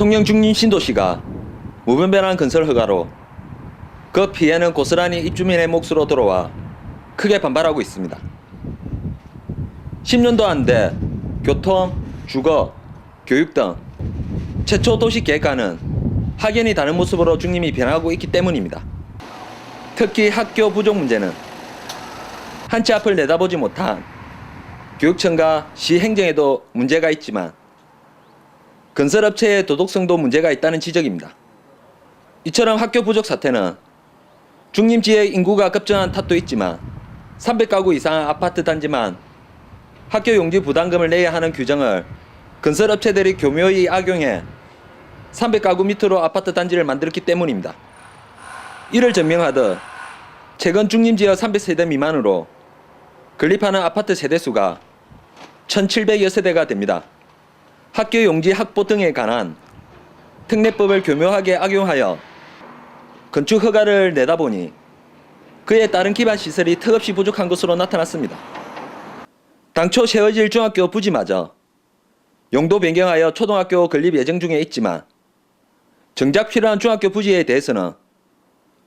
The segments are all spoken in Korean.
대통령 중림 신도시가 무분별한 건설 허가로 그 피해는 고스란히 입주민의 몫으로 들어와 크게 반발하고 있습니다. 10년도 안 돼 교통, 주거, 교육 등 최초 도시 계획과는 확연히 다른 모습으로 중림이 변하고 있기 때문입니다. 특히 학교 부족 문제는 한 치 앞을 내다보지 못한 교육청과 시 행정에도 문제가 있지만 건설업체의 도덕성도 문제가 있다는 지적입니다. 이처럼 학교 부족 사태는 중림 지역 인구가 급증한 탓도 있지만 300가구 이상 아파트 단지만 학교 용지 부담금을 내야 하는 규정을 건설업체들이 교묘히 악용해 300가구 밑으로 아파트 단지를 만들었기 때문입니다. 이를 증명하듯 최근 중림 지역 300세대 미만으로 건립하는 아파트 세대수가 1700여 세대가 됩니다. 학교 용지 확보 등에 관한 특례법을 교묘하게 악용하여 건축 허가를 내다 보니 그에 따른 기반 시설이 턱없이 부족한 것으로 나타났습니다. 당초 세워질 중학교 부지마저 용도 변경하여 초등학교 건립 예정 중에 있지만 정작 필요한 중학교 부지에 대해서는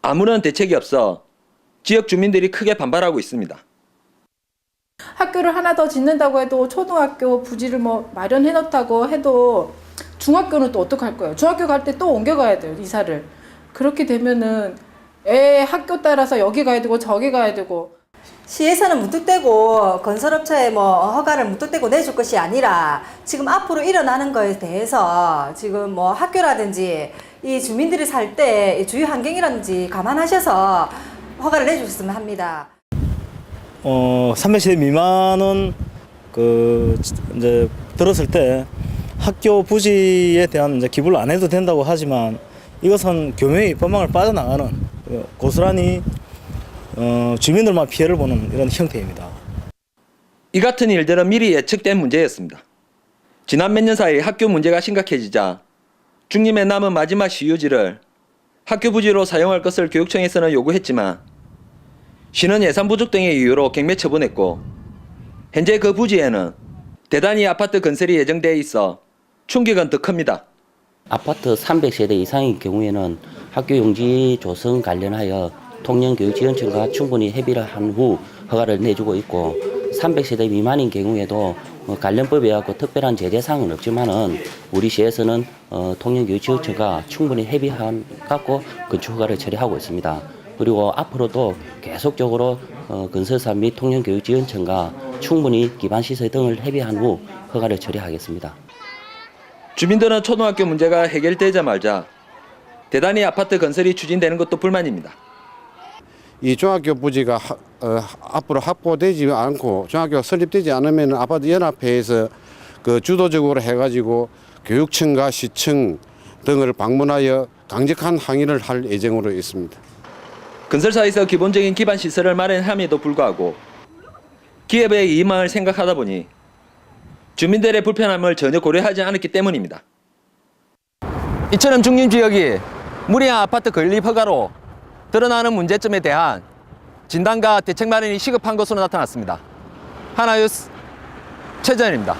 아무런 대책이 없어 지역 주민들이 크게 반발하고 있습니다. 학교를 하나 더 짓는다고 해도 초등학교 부지를 뭐 마련해 놓다고 해도 중학교는 또 어떡할 거예요? 중학교 갈 때 또 옮겨가야 돼요, 이사를. 그렇게 되면은 애 학교 따라서 여기 가야 되고 저기 가야 되고. 시에서는 무턱대고 건설업체에 뭐 허가를 무턱대고 내줄 것이 아니라 지금 앞으로 일어나는 거에 대해서 지금 뭐 학교라든지 이 주민들이 살 때 주위 환경이라든지 감안하셔서 허가를 내주셨으면 합니다. 300세대 미만은 이제 들었을 때 학교 부지에 대한 이제 기부를 안 해도 된다고 하지만 이것은 교묘히 법망을 빠져나가는 고스란히 주민들만 피해를 보는 이런 형태입니다. 이 같은 일들은 미리 예측된 문제였습니다. 지난 몇 년 사이 학교 문제가 심각해지자 중림에 남은 마지막 시유지를 학교 부지로 사용할 것을 교육청에서는 요구했지만 시는 예산 부족 등의 이유로 경매 처분했고 현재 그 부지에는 대단히 아파트 건설이 예정되어 있어 충격은 더 큽니다. 아파트 300세대 이상의 경우에는 학교 용지 조성 관련하여 통영교육지원청과 충분히 협의를 한 후 허가를 내주고 있고 300세대 미만인 경우에도 관련법에 갖고 특별한 제재사항은 없지만은 우리 시에서는 통영교육지원청과 충분히 협의한 갖고 건축 허가를 처리하고 있습니다. 그리고 앞으로도 계속적으로 건설사 및 통영교육지원청과 충분히 기반시설 등을 협의한 후 허가를 처리하겠습니다. 주민들은 초등학교 문제가 해결되자마자 대단히 아파트 건설이 추진되는 것도 불만입니다. 이 중학교 부지가 앞으로 확보되지 않고 중학교가 설립되지 않으면 아파트 연합회에서 주도적으로 해가지고 교육청과 시청 등을 방문하여 강력한 항의를 할 예정으로 있습니다. 건설사에서 기본적인 기반 시설을 마련함에도 불구하고 기업의 이익만을 생각하다 보니 주민들의 불편함을 전혀 고려하지 않았기 때문입니다. 이처럼 중림 지역이 무리한 아파트 건립 허가로 드러나는 문제점에 대한 진단과 대책 마련이 시급한 것으로 나타났습니다. 하나뉴스 최전입니다.